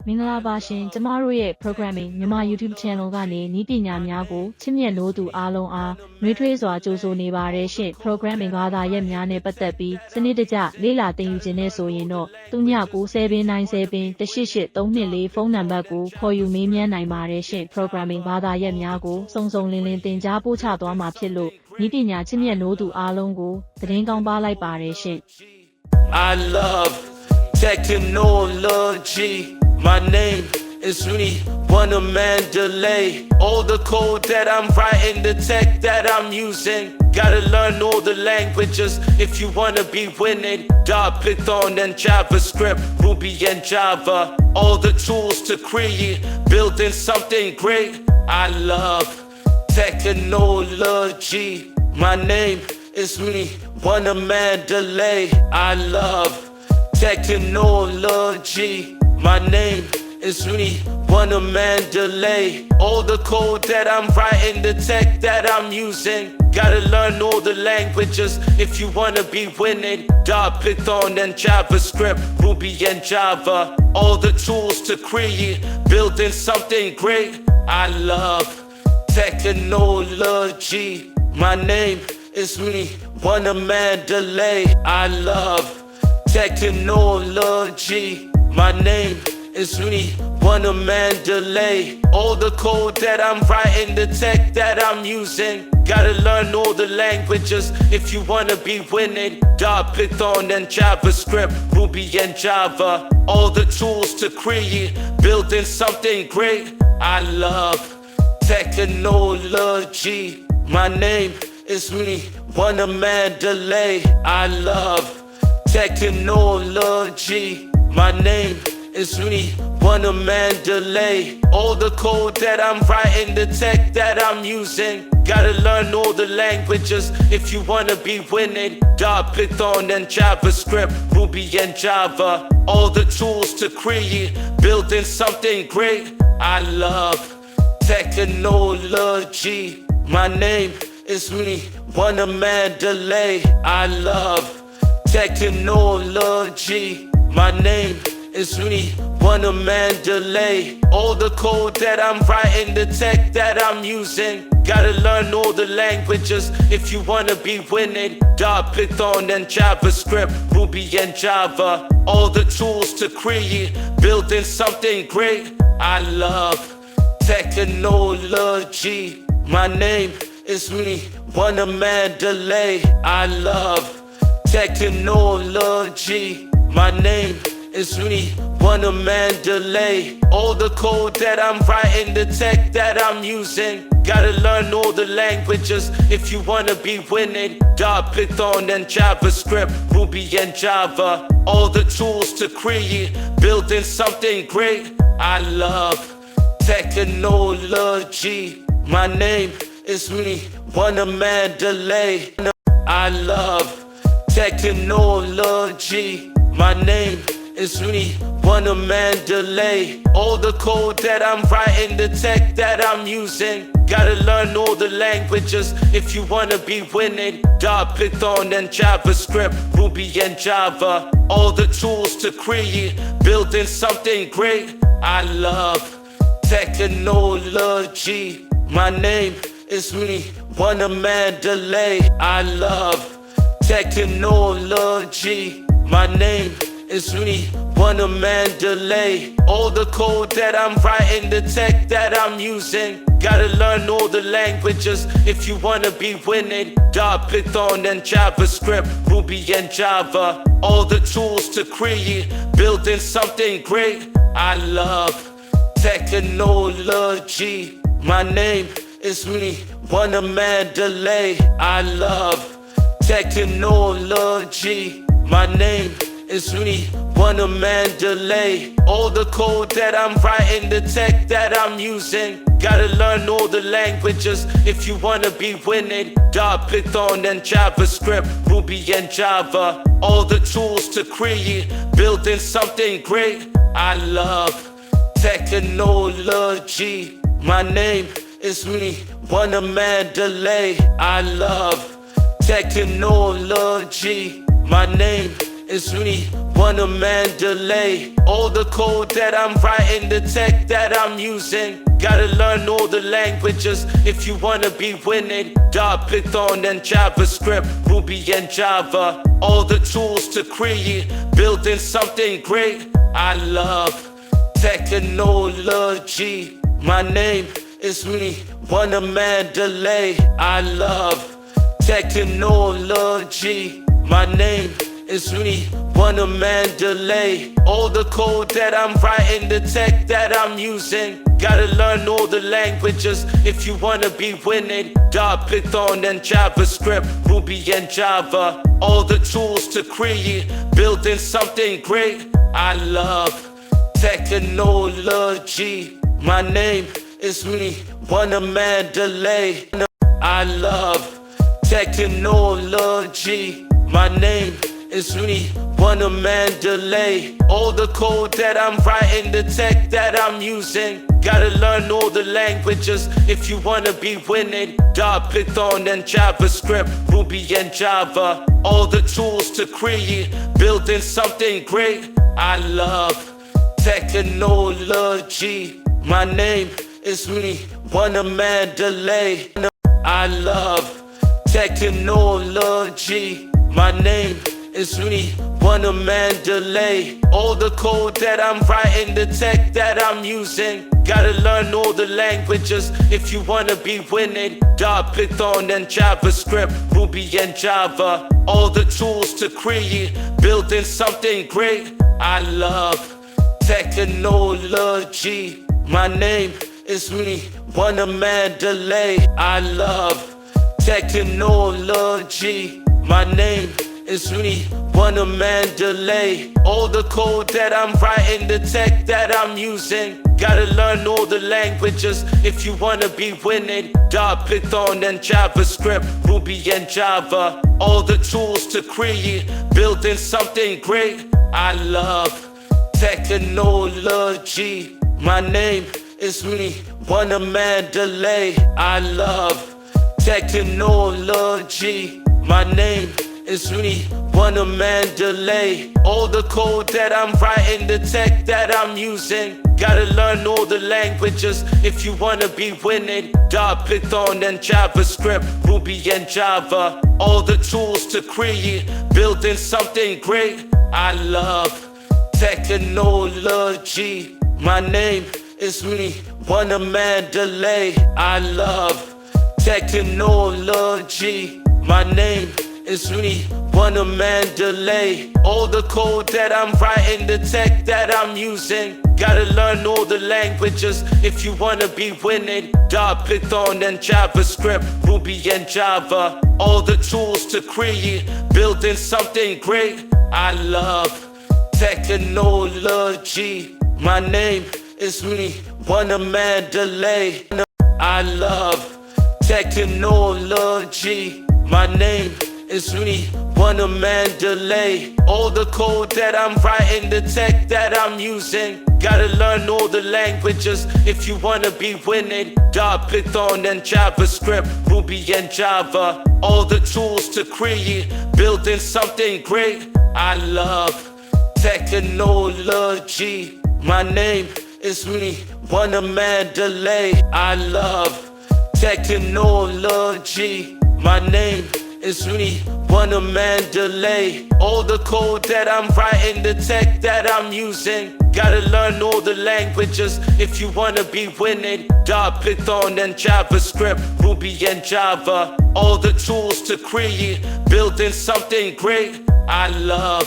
မင်္ဂလာပါရှင်ကျမတို့ရဲ့ programming မြန်မာ YouTube channel ကနေနည်းပညာများကိုချစ်မြတ်နိုးသူအားလုံးအားနှွေးထွေးစွာကြိုဆိုနေပါတယ်ရှင့် programming ဘာသာရပ်များနဲ့ပတ်သက်ပြီးစနစ်တကျလေ့လာသင်ယူခြင်းနဲ့ဆိုရင်တော့3997988324ဖုန်းနံပါတ်ကိုခေါ်ယူမေးမြန်းနိုင်ပါတယ်ရှင့် programming ဘာသာရပ်များကိုစုံစုံလင်လင်သင်ကြားပို့ချသွားမှာဖြစ်လို့နည်းပညာချစ်မြတ်နိုးသူအားလုံးကိုသတင်းကောင်းပါလိုက်ပါတယ်ရှင့် I love technology. My name is me, Wunna Mandalay. All the code that I'm writing, the tech that I'm using. Gotta learn all the languages if you wanna be winning. Python and JavaScript, Ruby and Java. All the tools to create, building something great. I love technology. My name is me, Wunna Mandalay. I love technology. My name is me, Wunna Mandalay. All the code that I'm writing, the tech that I'm using. Gotta learn all the languages if you wanna be winning. Python and JavaScript, Ruby and Java. All the tools to create, building something great. I love technology. My name is me, Wunna Mandalay. I love technology. My name is me, Wunna Mandalay. All the code that I'm writing, the tech that I'm using. Gotta learn all the languages if you wanna be winning. Python and JavaScript, Ruby and Java. All the tools to create, building something great. I love technology. My name is me, Wunna Mandalay. I love technology. My name is me, Wunna Mandalay. All the code that I'm writing, the tech that I'm using. Gotta learn all the languages if you wanna be winning. Python and JavaScript, Ruby and Java. All the tools to create, building something great. I love technology. My name is me, Wunna Mandalay. I love technology. My name is me, Wunna Mandalay. All the code that I'm writing, the tech that I'm using. Gotta learn all the languages if you wanna be winning. Python and JavaScript, Ruby and Java. All the tools to create, building something great. I love technology. My name is me, Wunna Mandalay. I love technology. My name is me, Wunna Mandalay. All the code that I'm writing, the tech that I'm using. Gotta learn all the languages if you wanna be winning. Python and JavaScript, Ruby and Java. All the tools to create, building something great. I love technology. My name is me, Wunna Mandalay. I love technology. My name is me, Wunna Mandalay. All the code that I'm writing, the tech that I'm using. Gotta learn all the languages if you wanna be winning. Python and JavaScript, Ruby and Java. All the tools to create, building something great. I love technology. My name is me, Wunna Mandalay. I love technology. My name is me, Wunna Mandalay. All the code that I'm writing, the tech that I'm using. Gotta learn all the languages if you wanna be winning. Python and JavaScript, Ruby and Java. All the tools to create, building something great. I love technology. My name is me, Wunna Mandalay. I love technology. My name is me, Wunna Mandalay. All the code that I'm writing, the tech that I'm using. Gotta learn all the languages if you wanna be winning. Python and JavaScript, Ruby and Java. All the tools to create, building something great. I love technology. My name is me, Wunna Mandalay. I love technology. My name is me, Wunna, Mandalay. All the code that I'm writing, the tech that I'm using. Gotta learn all the languages if you wanna be winning. Dart, Python, and JavaScript, Ruby and Java. All the tools to create, building something great. I love technology. My name is me, Wunna, Mandalay. I love technology. My name is me, Wunna, Mandalay. All the code that I'm writing, the tech that I'm using. Gotta learn all the languages if you wanna be winning. Dart, Python, and JavaScript, Ruby and Java. All the tools to create, building something great. I love technology. My name is me, Wunna, Mandalay. I love technology. My name is me, Wunna, Mandalay. All the code that I'm writing, the tech that I'm using. Gotta learn all the languages if you wanna be winning. Dart, Python, and JavaScript, Ruby and Java. All the tools to create, building something great. I love technology. My name is me, Wunna, Mandalay. I love technology. My name is me, Wunna, Mandalay. All the code that I'm writing, the tech that I'm using. Gotta learn all the languages if you wanna be winning. Dart, Python, and JavaScript, Ruby and Java. All the tools to create, building something great. I love technology. My name is me, Wunna, Mandalay. I love technology. My name is me, Wunna, Mandalay. All the code that I'm writing, the tech that I'm using. Gotta learn all the languages if you wanna be winning. Dart, Python, and JavaScript, Ruby and Java. All the tools to create, building something great. I love technology. My name is me, Wunna, Mandalay. I love technology. My name is me, Wunna, Mandalay. All the code that I'm writing, the tech that I'm using. Gotta learn all the languages if you wanna be winning. Dart, Python, and JavaScript, Ruby and Java. All the tools to create, building something great. I love technology. My name is me, Wunna, Mandalay. I love technology. My name is me, Wunna, Mandalay. All the code that I'm writing, the tech that I'm using. Gotta learn all the languages if you wanna be winning. Dart, Python, and JavaScript, Ruby and Java. All the tools to create, building something great. I love technology. My name is me, Wunna, Mandalay. I love technology. My name is me, Wunna, Mandalay. All the code that I'm writing, the tech that I'm using. Gotta learn all the languages if you wanna be winning. Dart, Python, and JavaScript, Ruby and Java. All the tools to create, building something great. I love technology. My name is me, Wunna, Mandalay. I love technology. My name is me, Wunna, Mandalay. All the code that I'm writing, the tech that I'm using. Gotta learn all the languages if you wanna be winning. Dart, Python, and JavaScript, Ruby and Java. All the tools to create, building something great. I love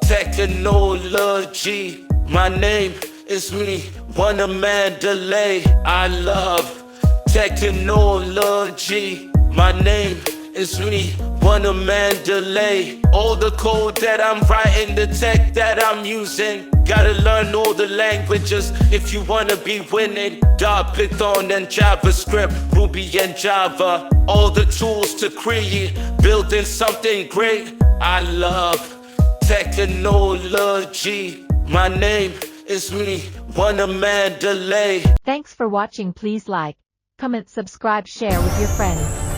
technology. My name is me, Wunna, Mandalay. I love technology. My name is me, Wunna, Mandalay. All the code that I'm writing, the tech that I'm using. Gotta learn all the languages if you wanna be winning. Dart, Python, and JavaScript, Ruby and Java. All the tools to create, building something great. I love technology. My name is me, Wunna, Mandalay. Thanks for watching. Please like, comment, subscribe, share with your friends.